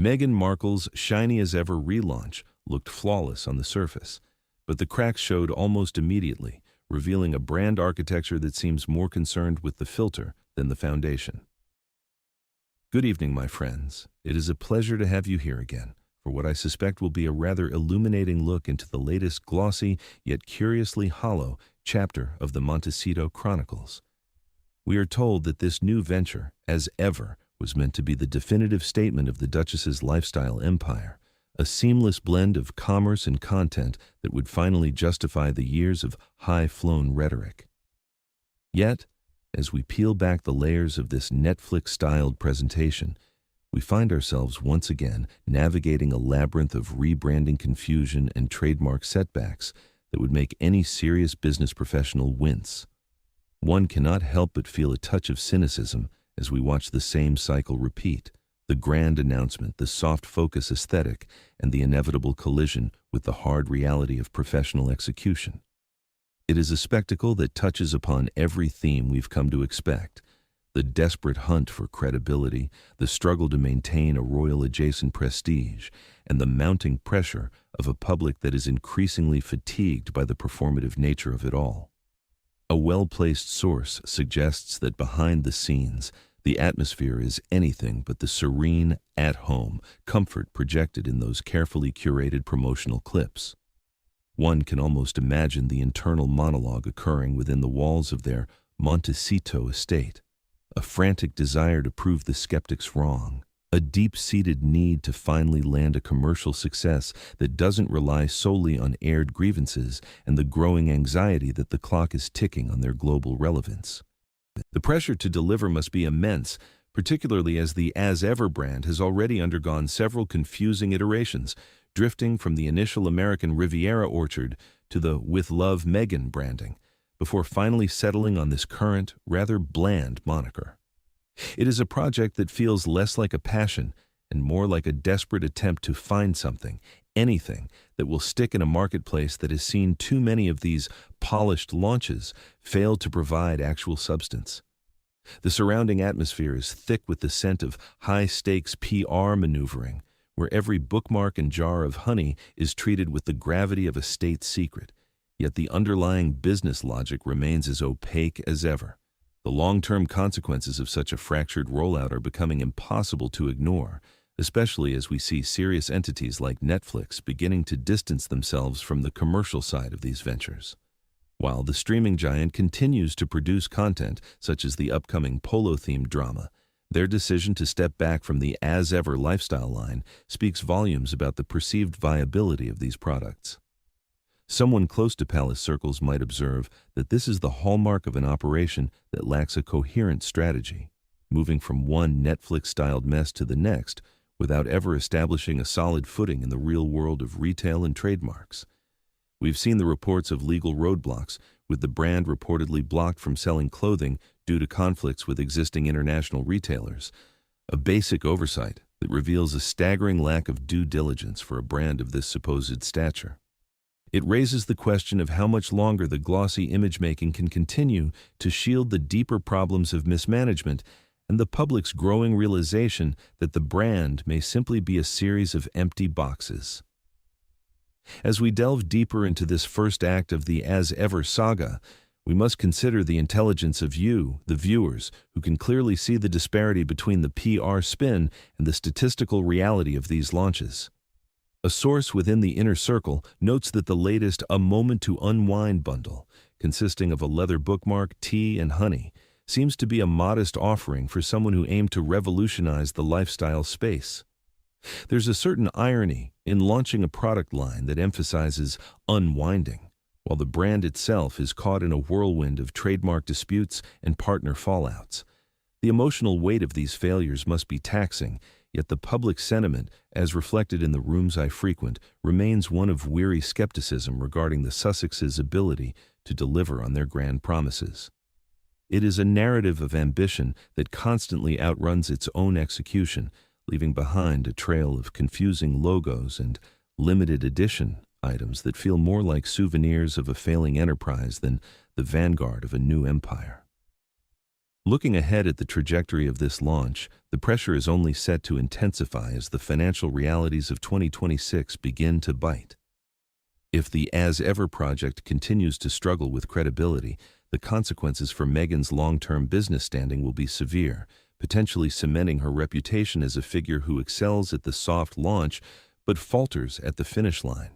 Meghan Markle's shiny-as-ever relaunch looked flawless on the surface, but the cracks showed almost immediately, revealing a brand architecture that seems more concerned with the filter than the foundation. Good evening, my friends. It is a pleasure to have you here again for what I suspect will be a rather illuminating look into the latest glossy yet curiously hollow chapter of the Montecito Chronicles. We are told that this new venture, as ever, was meant to be the definitive statement of the Duchess's lifestyle empire, a seamless blend of commerce and content that would finally justify the years of high-flown rhetoric. Yet, as we peel back the layers of this Netflix-styled presentation, we find ourselves once again navigating a labyrinth of rebranding confusion and trademark setbacks that would make any serious business professional wince. One cannot help but feel a touch of cynicism as we watch the same cycle repeat: the grand announcement, the soft focus aesthetic, and the inevitable collision with the hard reality of professional execution. It is a spectacle that touches upon every theme we've come to expect: the desperate hunt for credibility, the struggle to maintain a royal-adjacent prestige, and the mounting pressure of a public that is increasingly fatigued by the performative nature of it all. A well-placed source suggests that behind the scenes, the atmosphere is anything but the serene, at-home comfort projected in those carefully curated promotional clips. One can almost imagine the internal monologue occurring within the walls of their Montecito estate, a frantic desire to prove the skeptics wrong, a deep-seated need to finally land a commercial success that doesn't rely solely on aired grievances, and the growing anxiety that the clock is ticking on their global relevance. The pressure to deliver must be immense, particularly as the as-ever brand has already undergone several confusing iterations, drifting from the initial American Riviera orchard to the With Love Meghan branding, before finally settling on this current, rather bland moniker. It is a project that feels less like a passion and more like a desperate attempt to find something, anything, that will stick in a marketplace that has seen too many of these polished launches fail to provide actual substance. The surrounding atmosphere is thick with the scent of high-stakes PR maneuvering, where every bookmark and jar of honey is treated with the gravity of a state secret, yet the underlying business logic remains as opaque as ever. The long-term consequences of such a fractured rollout are becoming impossible to ignore, especially as we see serious entities like Netflix beginning to distance themselves from the commercial side of these ventures. While the streaming giant continues to produce content such as the upcoming polo-themed drama, their decision to step back from the as-ever lifestyle line speaks volumes about the perceived viability of these products. Someone close to palace circles might observe that this is the hallmark of an operation that lacks a coherent strategy, moving from one Netflix-styled mess to the next without ever establishing a solid footing in the real world of retail and trademarks. We've seen the reports of legal roadblocks, with the brand reportedly blocked from selling clothing due to conflicts with existing international retailers, a basic oversight that reveals a staggering lack of due diligence for a brand of this supposed stature. It raises the question of how much longer the glossy image-making can continue to shield the deeper problems of mismanagement and the public's growing realization that the brand may simply be a series of empty boxes. As we delve deeper into this first act of the as-ever saga, we must consider the intelligence of you, the viewers, who can clearly see the disparity between the PR spin and the statistical reality of these launches. A source within the inner circle notes that the latest A Moment to Unwind bundle, consisting of a leather bookmark, tea, and honey, seems to be a modest offering for someone who aimed to revolutionize the lifestyle space. There's a certain irony in launching a product line that emphasizes unwinding, while the brand itself is caught in a whirlwind of trademark disputes and partner fallouts. The emotional weight of these failures must be taxing, yet the public sentiment, as reflected in the rooms I frequent, remains one of weary skepticism regarding the Sussexes' ability to deliver on their grand promises. It is a narrative of ambition that constantly outruns its own execution, leaving behind a trail of confusing logos and limited edition items that feel more like souvenirs of a failing enterprise than the vanguard of a new empire. Looking ahead at the trajectory of this launch, the pressure is only set to intensify as the financial realities of 2026 begin to bite. If the As Ever project continues to struggle with credibility, the consequences for Meghan's long-term business standing will be severe, potentially cementing her reputation as a figure who excels at the soft launch but falters at the finish line.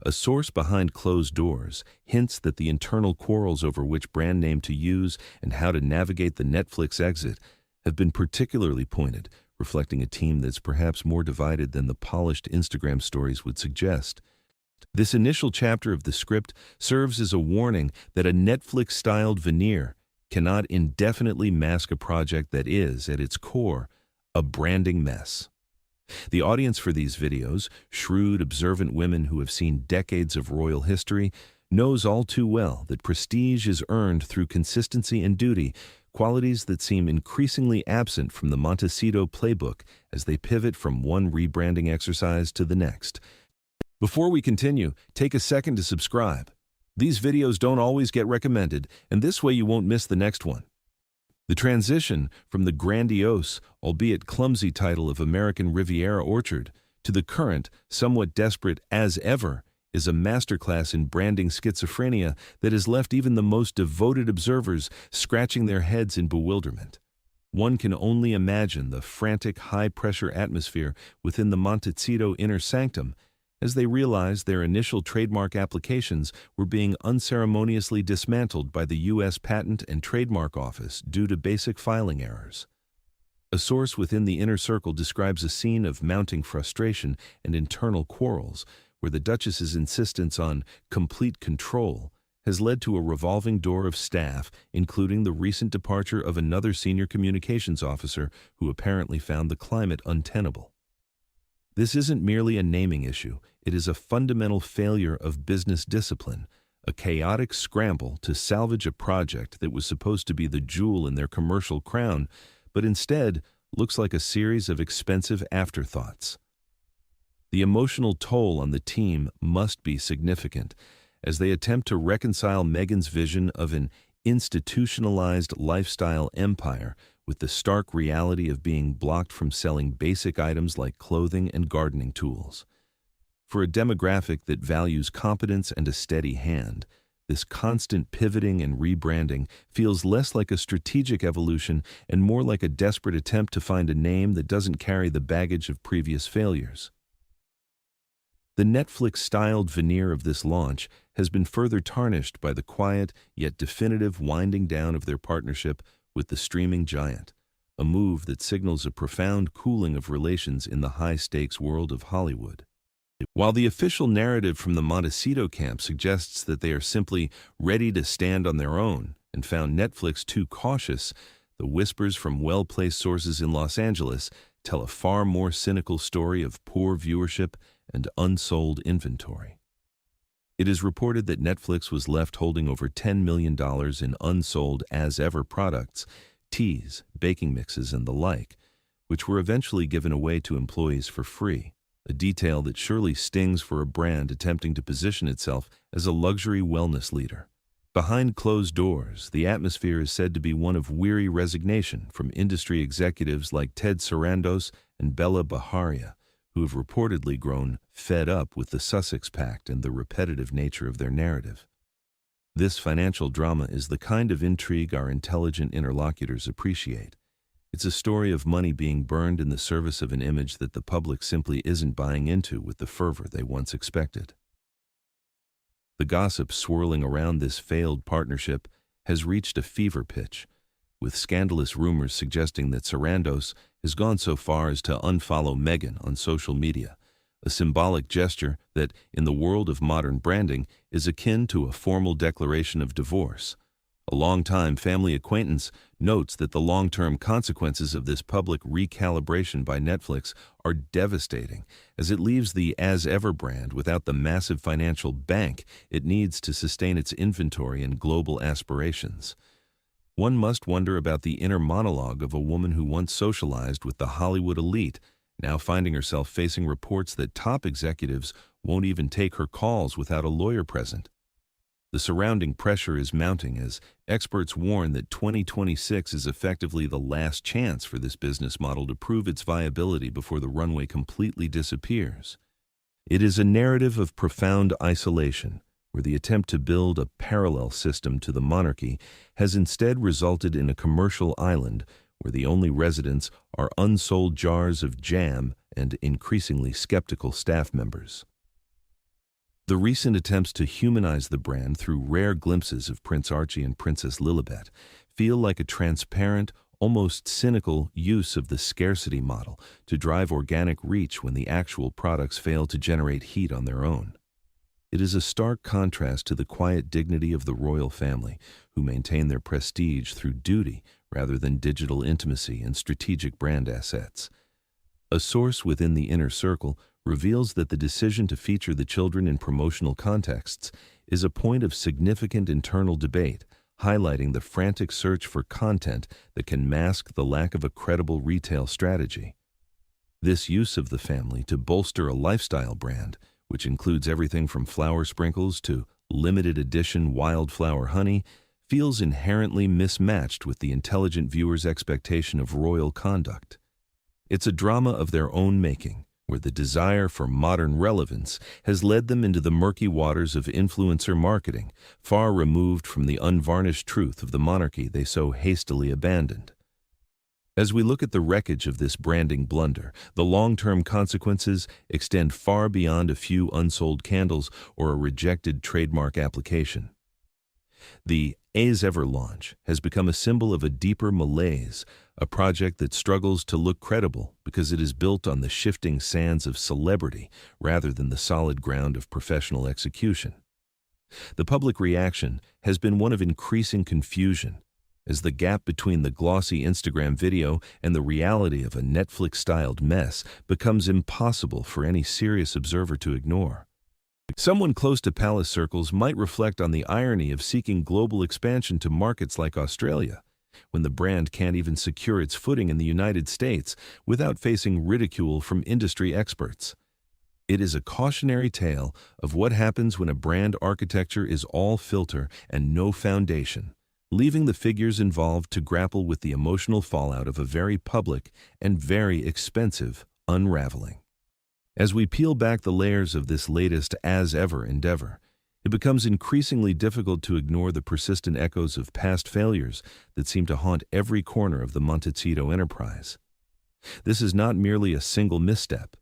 A source behind closed doors hints that the internal quarrels over which brand name to use and how to navigate the Netflix exit have been particularly pointed, reflecting a team that's perhaps more divided than the polished Instagram stories would suggest. This initial chapter of the script serves as a warning that a Netflix-styled veneer cannot indefinitely mask a project that is, at its core, a branding mess. The audience for these videos, shrewd, observant women who have seen decades of royal history, knows all too well that prestige is earned through consistency and duty, qualities that seem increasingly absent from the Montecito playbook as they pivot from one rebranding exercise to the next. Before we continue, take a second to subscribe. These videos don't always get recommended, and this way you won't miss the next one. The transition from the grandiose, albeit clumsy title of American Riviera Orchard to the current, somewhat desperate As Ever is a masterclass in branding schizophrenia that has left even the most devoted observers scratching their heads in bewilderment. One can only imagine the frantic, high-pressure atmosphere within the Montecito inner sanctum as they realized their initial trademark applications were being unceremoniously dismantled by the U.S. Patent and Trademark Office due to basic filing errors. A source within the inner circle describes a scene of mounting frustration and internal quarrels, where the Duchess's insistence on complete control has led to a revolving door of staff, including the recent departure of another senior communications officer who apparently found the climate untenable. This isn't merely a naming issue, it is a fundamental failure of business discipline, a chaotic scramble to salvage a project that was supposed to be the jewel in their commercial crown, but instead looks like a series of expensive afterthoughts. The emotional toll on the team must be significant, as they attempt to reconcile Meghan's vision of an institutionalized lifestyle empire with the stark reality of being blocked from selling basic items like clothing and gardening tools. For a demographic that values competence and a steady hand, this constant pivoting and rebranding feels less like a strategic evolution and more like a desperate attempt to find a name that doesn't carry the baggage of previous failures. The Netflix-styled veneer of this launch has been further tarnished by the quiet yet definitive winding down of their partnership with the streaming giant, a move that signals a profound cooling of relations in the high-stakes world of Hollywood. While the official narrative from the Montecito camp suggests that they are simply ready to stand on their own and found Netflix too cautious, the whispers from well-placed sources in Los Angeles tell a far more cynical story of poor viewership and unsold inventory. It is reported that Netflix was left holding over $10 million in unsold As Ever products, teas, baking mixes, and the like, which were eventually given away to employees for free, a detail that surely stings for a brand attempting to position itself as a luxury wellness leader. Behind closed doors, the atmosphere is said to be one of weary resignation from industry executives like Ted Sarandos and Bella Baharia, who have reportedly grown fed up with the Sussex Pact and the repetitive nature of their narrative. This financial drama is the kind of intrigue our intelligent interlocutors appreciate. It's a story of money being burned in the service of an image that the public simply isn't buying into with the fervor they once expected. The gossip swirling around this failed partnership has reached a fever pitch, with scandalous rumors suggesting that Sarandos has gone so far as to unfollow Meghan on social media, a symbolic gesture that, in the world of modern branding, is akin to a formal declaration of divorce. A longtime family acquaintance notes that the long-term consequences of this public recalibration by Netflix are devastating, as it leaves the As Ever brand without the massive financial bank it needs to sustain its inventory and global aspirations. One must wonder about the inner monologue of a woman who once socialized with the Hollywood elite, now finding herself facing reports that top executives won't even take her calls without a lawyer present. The surrounding pressure is mounting as experts warn that 2026 is effectively the last chance for this business model to prove its viability before the runway completely disappears. It is a narrative of profound isolation, where the attempt to build a parallel system to the monarchy has instead resulted in a commercial island where the only residents are unsold jars of jam and increasingly skeptical staff members. The recent attempts to humanize the brand through rare glimpses of Prince Archie and Princess Lilibet feel like a transparent, almost cynical use of the scarcity model to drive organic reach when the actual products fail to generate heat on their own. It is a stark contrast to the quiet dignity of the royal family, who maintain their prestige through duty rather than digital intimacy and strategic brand assets. A source within the inner circle reveals that the decision to feature the children in promotional contexts is a point of significant internal debate, highlighting the frantic search for content that can mask the lack of a credible retail strategy. This use of the family to bolster a lifestyle brand, which includes everything from flower sprinkles to limited edition wildflower honey, feels inherently mismatched with the intelligent viewer's expectation of royal conduct. It's a drama of their own making, where the desire for modern relevance has led them into the murky waters of influencer marketing, far removed from the unvarnished truth of the monarchy they so hastily abandoned. As we look at the wreckage of this branding blunder, the long-term consequences extend far beyond a few unsold candles or a rejected trademark application. The As Ever launch has become a symbol of a deeper malaise, a project that struggles to look credible because it is built on the shifting sands of celebrity rather than the solid ground of professional execution. The public reaction has been one of increasing confusion, as the gap between the glossy Instagram video and the reality of a Netflix-styled mess becomes impossible for any serious observer to ignore. Someone close to palace circles might reflect on the irony of seeking global expansion to markets like Australia, when the brand can't even secure its footing in the United States without facing ridicule from industry experts. It is a cautionary tale of what happens when a brand architecture is all filter and no foundation, leaving the figures involved to grapple with the emotional fallout of a very public and very expensive unraveling. As we peel back the layers of this latest As Ever endeavor, it becomes increasingly difficult to ignore the persistent echoes of past failures that seem to haunt every corner of the Montecito enterprise. This is not merely a single misstep.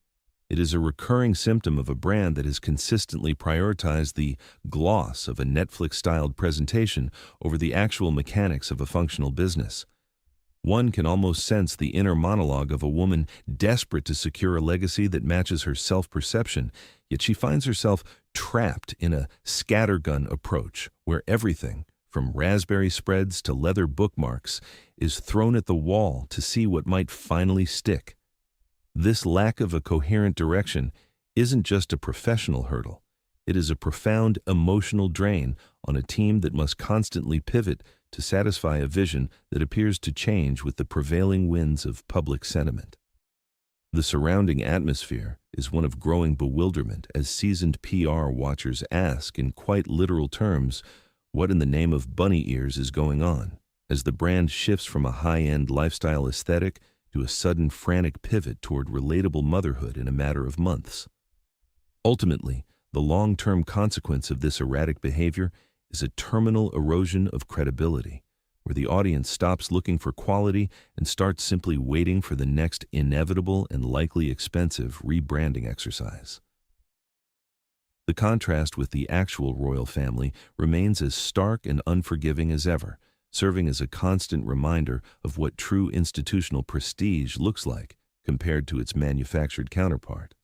It is a recurring symptom of a brand that has consistently prioritized the gloss of a Netflix-styled presentation over the actual mechanics of a functional business. One can almost sense the inner monologue of a woman desperate to secure a legacy that matches her self-perception, yet she finds herself trapped in a scattergun approach where everything, from raspberry spreads to leather bookmarks, is thrown at the wall to see what might finally stick. This lack of a coherent direction isn't just a professional hurdle. It is a profound emotional drain on a team that must constantly pivot to satisfy a vision that appears to change with the prevailing winds of public sentiment. The surrounding atmosphere is one of growing bewilderment as seasoned PR watchers ask in quite literal terms, what in the name of bunny ears is going on, as the brand shifts from a high-end lifestyle aesthetic to a sudden frantic pivot toward relatable motherhood in a matter of months. Ultimately, the long-term consequence of this erratic behavior is a terminal erosion of credibility, where the audience stops looking for quality and starts simply waiting for the next inevitable and likely expensive rebranding exercise. The contrast with the actual royal family remains as stark and unforgiving as ever, serving as a constant reminder of what true institutional prestige looks like compared to its manufactured counterpart.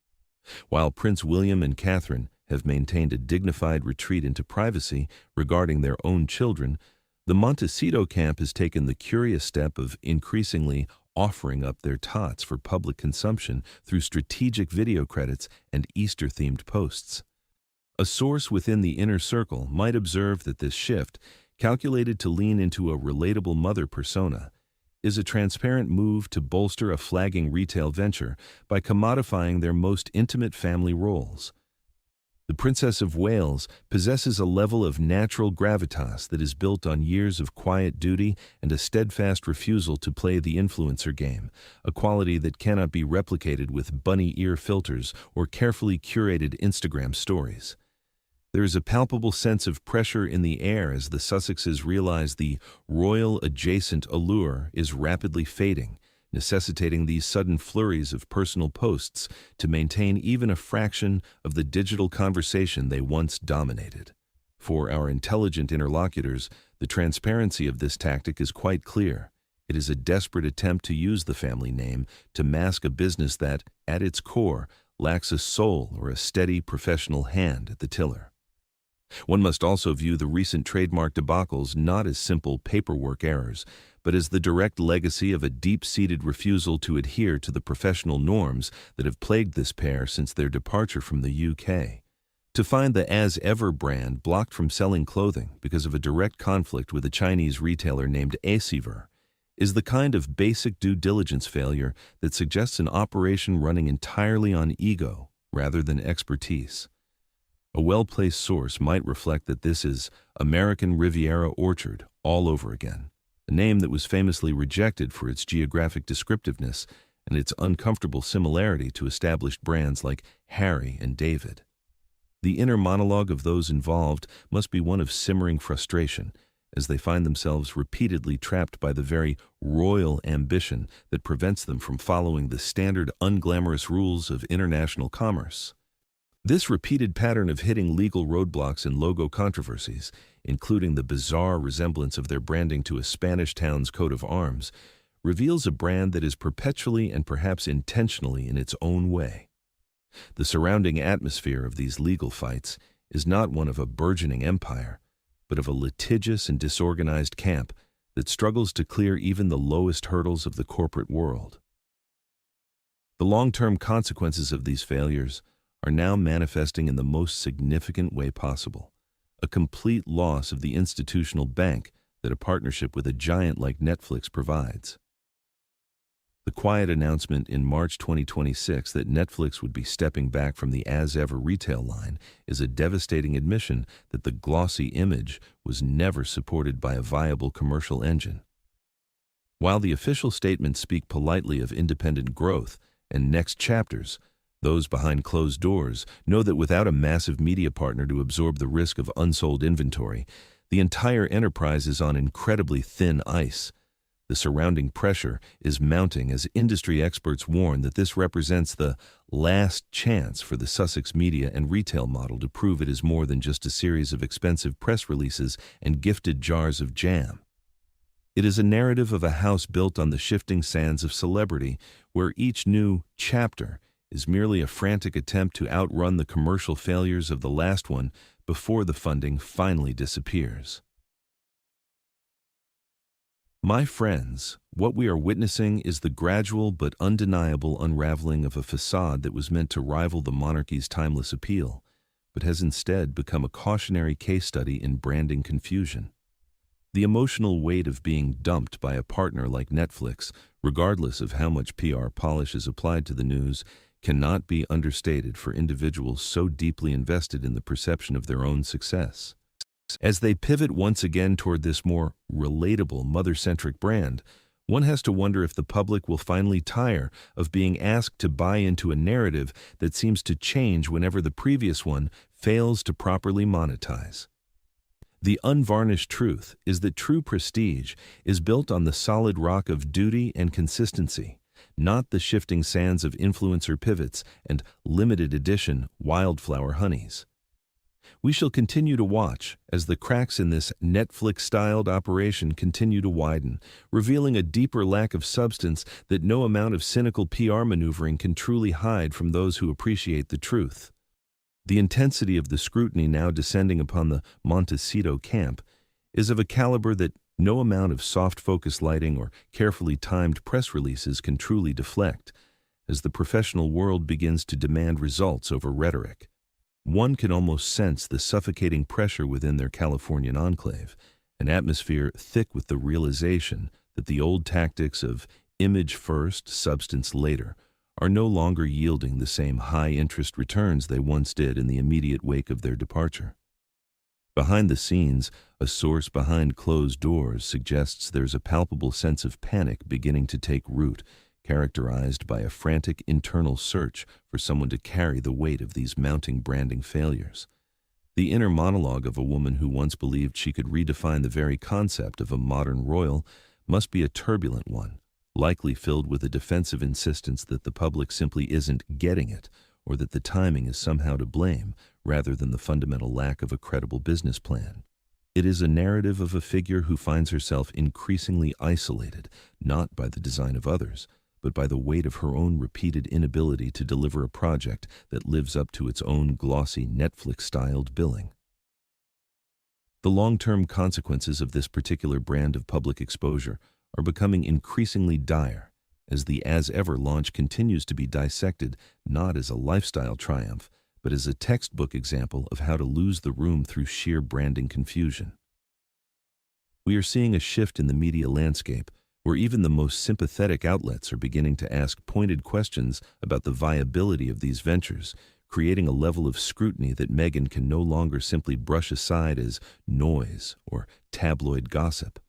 While Prince William and Catherine have maintained a dignified retreat into privacy regarding their own children, the Montecito camp has taken the curious step of increasingly offering up their tots for public consumption through strategic video credits and Easter-themed posts. A source within the inner circle might observe that this shift, calculated to lean into a relatable mother persona, is a transparent move to bolster a flagging retail venture by commodifying their most intimate family roles. The Princess of Wales possesses a level of natural gravitas that is built on years of quiet duty and a steadfast refusal to play the influencer game, a quality that cannot be replicated with bunny ear filters or carefully curated Instagram stories. There is a palpable sense of pressure in the air as the Sussexes realize the royal-adjacent allure is rapidly fading, necessitating these sudden flurries of personal posts to maintain even a fraction of the digital conversation they once dominated. For our intelligent interlocutors, the transparency of this tactic is quite clear. It is a desperate attempt to use the family name to mask a business that, at its core, lacks a soul or a steady professional hand at the tiller. One must also view the recent trademark debacles not as simple paperwork errors, but as the direct legacy of a deep-seated refusal to adhere to the professional norms that have plagued this pair since their departure from the UK. To find the As Ever brand blocked from selling clothing because of a direct conflict with a Chinese retailer named Aceiver is the kind of basic due diligence failure that suggests an operation running entirely on ego rather than expertise. A well-placed source might reflect that this is American Riviera Orchard all over again, a name that was famously rejected for its geographic descriptiveness and its uncomfortable similarity to established brands like Harry and David. The inner monologue of those involved must be one of simmering frustration, as they find themselves repeatedly trapped by the very royal ambition that prevents them from following the standard unglamorous rules of international commerce. This repeated pattern of hitting legal roadblocks in logo controversies, including the bizarre resemblance of their branding to a Spanish town's coat of arms, reveals a brand that is perpetually and perhaps intentionally in its own way. The surrounding atmosphere of these legal fights is not one of a burgeoning empire, but of a litigious and disorganized camp that struggles to clear even the lowest hurdles of the corporate world. The long-term consequences of these failures are now manifesting in the most significant way possible: a complete loss of the institutional bank that a partnership with a giant like Netflix provides. The quiet announcement in March 2026 that Netflix would be stepping back from the As Ever retail line is a devastating admission that the glossy image was never supported by a viable commercial engine. While the official statements speak politely of independent growth and next chapters, those behind closed doors know that without a massive media partner to absorb the risk of unsold inventory, the entire enterprise is on incredibly thin ice. The surrounding pressure is mounting as industry experts warn that this represents the last chance for the Sussex media and retail model to prove it is more than just a series of expensive press releases and gifted jars of jam. It is a narrative of a house built on the shifting sands of celebrity, where each new chapter is merely a frantic attempt to outrun the commercial failures of the last one before the funding finally disappears. My friends, what we are witnessing is the gradual but undeniable unraveling of a facade that was meant to rival the monarchy's timeless appeal, but has instead become a cautionary case study in branding confusion. The emotional weight of being dumped by a partner like Netflix, regardless of how much PR polish is applied to the news, cannot be understated for individuals so deeply invested in the perception of their own success. As they pivot once again toward this more relatable, mother-centric brand, one has to wonder if the public will finally tire of being asked to buy into a narrative that seems to change whenever the previous one fails to properly monetize. The unvarnished truth is that true prestige is built on the solid rock of duty and consistency, not the shifting sands of influencer pivots and limited edition wildflower honeys. We shall continue to watch as the cracks in this Netflix-styled operation continue to widen, revealing a deeper lack of substance that no amount of cynical PR maneuvering can truly hide from those who appreciate the truth. The intensity of the scrutiny now descending upon the Montecito camp is of a caliber that no amount of soft-focus lighting or carefully timed press releases can truly deflect, as the professional world begins to demand results over rhetoric. One can almost sense the suffocating pressure within their Californian enclave, an atmosphere thick with the realization that the old tactics of image first, substance later are no longer yielding the same high-interest returns they once did in the immediate wake of their departure. Behind the scenes, a source behind closed doors suggests there's a palpable sense of panic beginning to take root, characterized by a frantic internal search for someone to carry the weight of these mounting branding failures. The inner monologue of a woman who once believed she could redefine the very concept of a modern royal must be a turbulent one, likely filled with a defensive insistence that the public simply isn't getting it, or that the timing is somehow to blame, rather than the fundamental lack of a credible business plan. It is a narrative of a figure who finds herself increasingly isolated, not by the design of others, but by the weight of her own repeated inability to deliver a project that lives up to its own glossy Netflix-styled billing. The long-term consequences of this particular brand of public exposure are becoming increasingly dire as the As Ever launch continues to be dissected not as a lifestyle triumph, but as a textbook example of how to lose the room through sheer branding confusion. We are seeing a shift in the media landscape where even the most sympathetic outlets are beginning to ask pointed questions about the viability of these ventures, creating a level of scrutiny that Meghan can no longer simply brush aside as noise or tabloid gossip.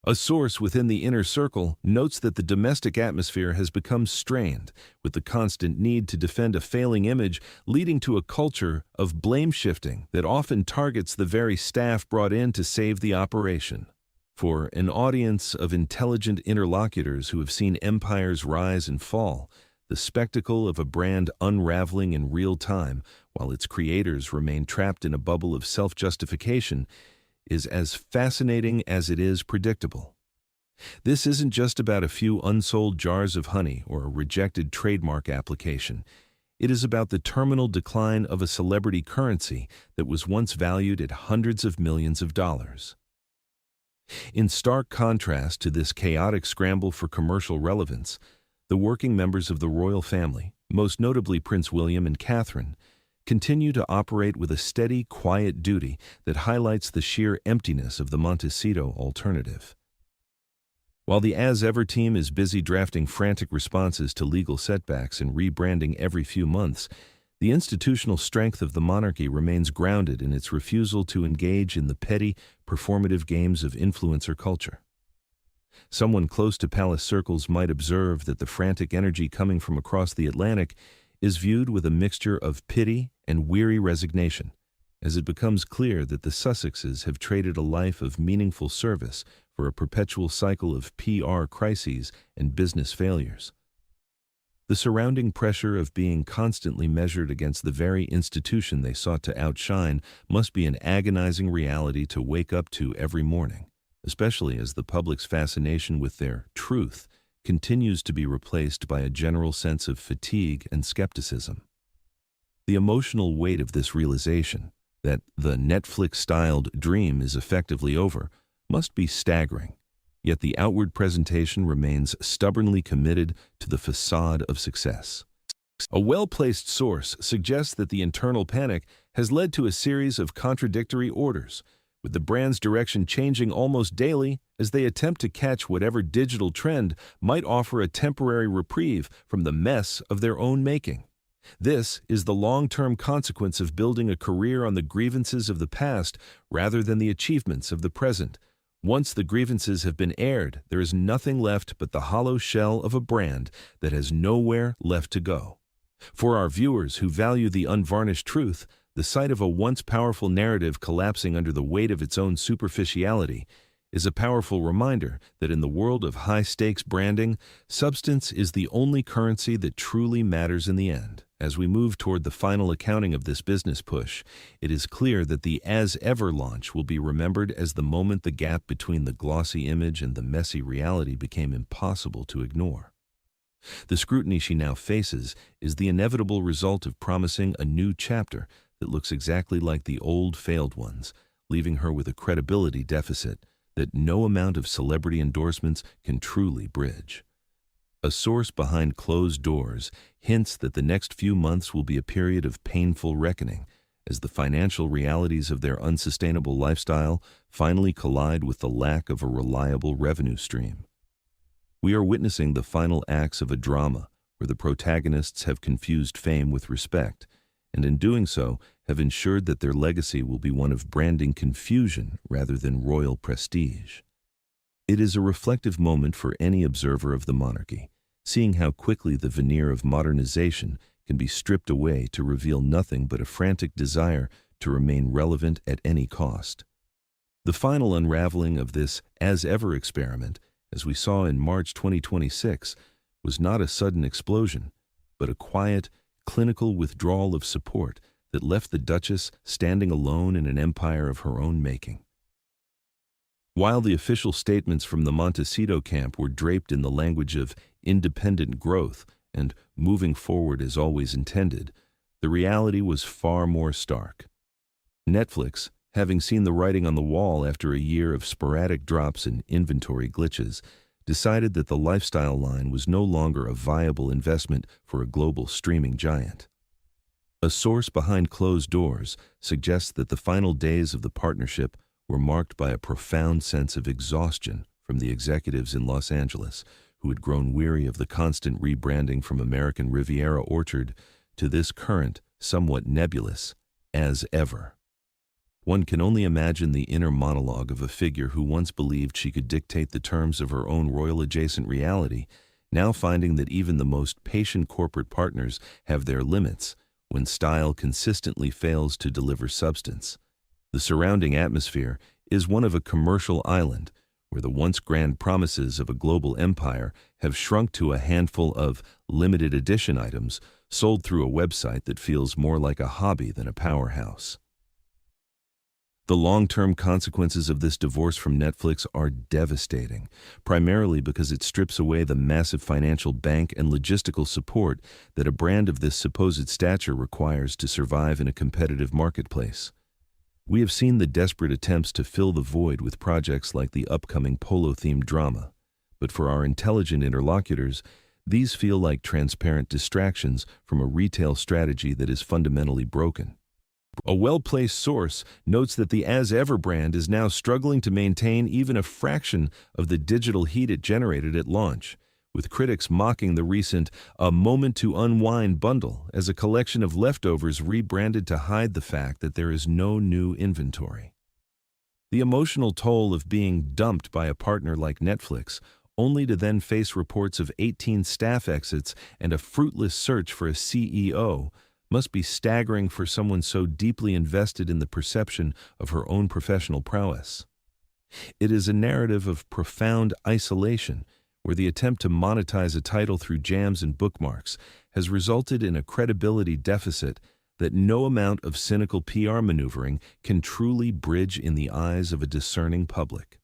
A source within the inner circle notes that the domestic atmosphere has become strained, with the constant need to defend a failing image leading to a culture of blame-shifting that often targets the very staff brought in to save the operation. For an audience of intelligent interlocutors who have seen empires rise and fall, the spectacle of a brand unraveling in real time while its creators remain trapped in a bubble of self-justification is as fascinating as it is predictable. This isn't just about a few unsold jars of honey or a rejected trademark application. It is about the terminal decline of a celebrity currency that was once valued at hundreds of millions of dollars. In stark contrast to this chaotic scramble for commercial relevance, the working members of the royal family, most notably Prince William and Catherine, continue to operate with a steady, quiet duty that highlights the sheer emptiness of the Montecito alternative. While the As Ever team is busy drafting frantic responses to legal setbacks and rebranding every few months, the institutional strength of the monarchy remains grounded in its refusal to engage in the petty, performative games of influencer culture. Someone close to palace circles might observe that the frantic energy coming from across the Atlantic is viewed with a mixture of pity and weary resignation, as it becomes clear that the Sussexes have traded a life of meaningful service for a perpetual cycle of PR crises and business failures. The surrounding pressure of being constantly measured against the very institution they sought to outshine must be an agonizing reality to wake up to every morning, especially as the public's fascination with their truth continues to be replaced by a general sense of fatigue and skepticism. The emotional weight of this realization, that the Netflix-styled dream is effectively over, must be staggering, yet the outward presentation remains stubbornly committed to the facade of success. A well-placed source suggests that the internal panic has led to a series of contradictory orders, with the brand's direction changing almost daily as they attempt to catch whatever digital trend might offer a temporary reprieve from the mess of their own making. This is the long-term consequence of building a career on the grievances of the past rather than the achievements of the present. Once the grievances have been aired, there is nothing left but the hollow shell of a brand that has nowhere left to go. For our viewers who value the unvarnished truth, the sight of a once powerful narrative collapsing under the weight of its own superficiality is a powerful reminder that in the world of high-stakes branding, substance is the only currency that truly matters in the end. As we move toward the final accounting of this business push, it is clear that the As Ever launch will be remembered as the moment the gap between the glossy image and the messy reality became impossible to ignore. The scrutiny she now faces is the inevitable result of promising a new chapter that looks exactly like the old failed ones, leaving her with a credibility deficit that no amount of celebrity endorsements can truly bridge. A source behind closed doors hints that the next few months will be a period of painful reckoning as the financial realities of their unsustainable lifestyle finally collide with the lack of a reliable revenue stream. We are witnessing the final acts of a drama where the protagonists have confused fame with respect, and in doing so have ensured that their legacy will be one of branding confusion rather than royal prestige. It is a reflective moment for any observer of the monarchy, seeing how quickly the veneer of modernization can be stripped away to reveal nothing but a frantic desire to remain relevant at any cost. The final unraveling of this as-ever experiment, as we saw in March 2026, was not a sudden explosion, but a quiet, clinical withdrawal of support that left the Duchess standing alone in an empire of her own making. While the official statements from the Montecito camp were draped in the language of independent growth and moving forward as always intended, the reality was far more stark. Netflix, having seen the writing on the wall after a year of sporadic drops and inventory glitches, decided that the lifestyle line was no longer a viable investment for a global streaming giant. A source behind closed doors suggests that the final days of the partnership were marked by a profound sense of exhaustion from the executives in Los Angeles, who had grown weary of the constant rebranding from American Riviera Orchard to this current, somewhat nebulous, as ever. One can only imagine the inner monologue of a figure who once believed she could dictate the terms of her own royal-adjacent reality, now finding that even the most patient corporate partners have their limits when style consistently fails to deliver substance. The surrounding atmosphere is one of a commercial island, where the once grand promises of a global empire have shrunk to a handful of limited edition items sold through a website that feels more like a hobby than a powerhouse. The long-term consequences of this divorce from Netflix are devastating, primarily because it strips away the massive financial bank and logistical support that a brand of this supposed stature requires to survive in a competitive marketplace. We have seen the desperate attempts to fill the void with projects like the upcoming polo-themed drama, but for our intelligent interlocutors, these feel like transparent distractions from a retail strategy that is fundamentally broken. A well-placed source notes that the As Ever brand is now struggling to maintain even a fraction of the digital heat it generated at launch, with critics mocking the recent "A Moment to Unwind" bundle as a collection of leftovers rebranded to hide the fact that there is no new inventory. The emotional toll of being dumped by a partner like Netflix, only to then face reports of 18 staff exits and a fruitless search for a CEO, must be staggering for someone so deeply invested in the perception of her own professional prowess. It is a narrative of profound isolation, where the attempt to monetize a title through jams and bookmarks has resulted in a credibility deficit that no amount of cynical PR maneuvering can truly bridge in the eyes of a discerning public.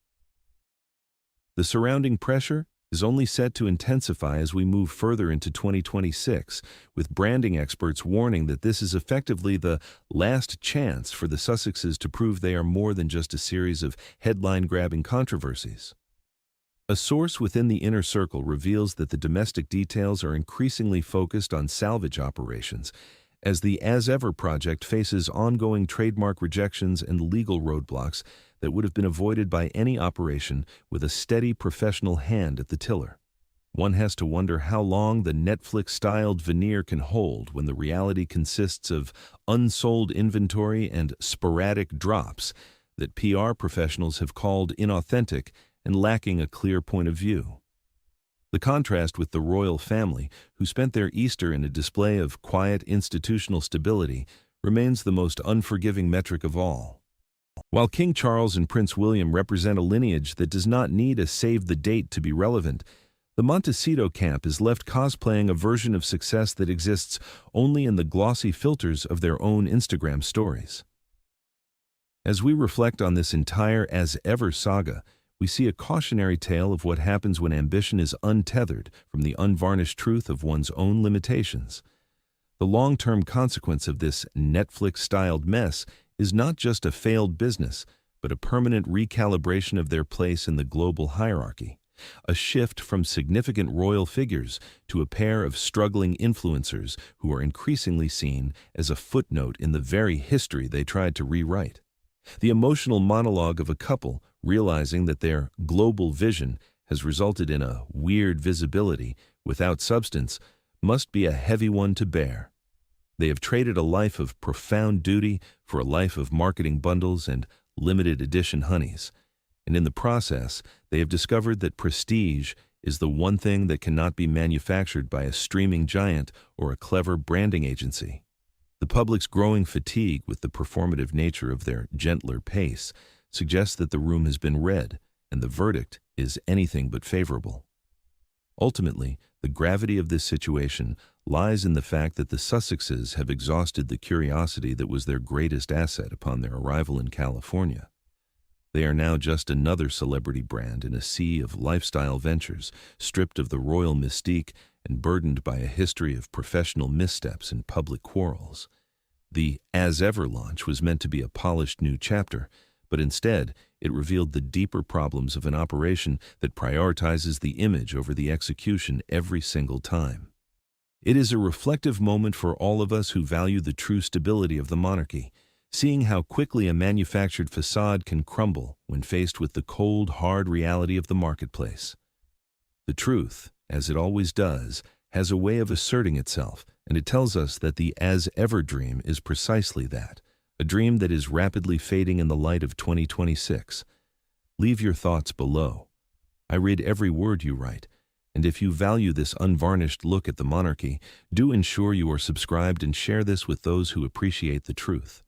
The surrounding pressure is only set to intensify as we move further into 2026, with branding experts warning that this is effectively the last chance for the Sussexes to prove they are more than just a series of headline-grabbing controversies. A source within the inner circle reveals that the domestic details are increasingly focused on salvage operations, as the As Ever project faces ongoing trademark rejections and legal roadblocks that would have been avoided by any operation with a steady professional hand at the tiller. One has to wonder how long the Netflix-styled veneer can hold when the reality consists of unsold inventory and sporadic drops that PR professionals have called inauthentic and lacking a clear point of view. The contrast with the royal family, who spent their Easter in a display of quiet institutional stability, remains the most unforgiving metric of all. While King Charles and Prince William represent a lineage that does not need a save-the-date to be relevant, the Montecito camp is left cosplaying a version of success that exists only in the glossy filters of their own Instagram stories. As we reflect on this entire As Ever saga, we see a cautionary tale of what happens when ambition is untethered from the unvarnished truth of one's own limitations. The long-term consequence of this Netflix-styled mess is not just a failed business, but a permanent recalibration of their place in the global hierarchy, a shift from significant royal figures to a pair of struggling influencers who are increasingly seen as a footnote in the very history they tried to rewrite. The emotional monologue of a couple realizing that their global vision has resulted in a weird visibility without substance, must be a heavy one to bear. They have traded a life of profound duty for a life of marketing bundles and limited edition honeys, and in the process, they have discovered that prestige is the one thing that cannot be manufactured by a streaming giant or a clever branding agency. The public's growing fatigue with the performative nature of their gentler pace suggests that the room has been read, and the verdict is anything but favorable. Ultimately, the gravity of this situation lies in the fact that the Sussexes have exhausted the curiosity that was their greatest asset upon their arrival in California. They are now just another celebrity brand in a sea of lifestyle ventures, stripped of the royal mystique and burdened by a history of professional missteps and public quarrels. The As Ever launch was meant to be a polished new chapter, but instead it revealed the deeper problems of an operation that prioritizes the image over the execution every single time. It is a reflective moment for all of us who value the true stability of the monarchy, seeing how quickly a manufactured facade can crumble when faced with the cold, hard reality of the marketplace. The truth, as it always does, has a way of asserting itself, and it tells us that the as-ever dream is precisely that, a dream that is rapidly fading in the light of 2026. Leave your thoughts below. I read every word you write, and if you value this unvarnished look at the monarchy, do ensure you are subscribed and share this with those who appreciate the truth.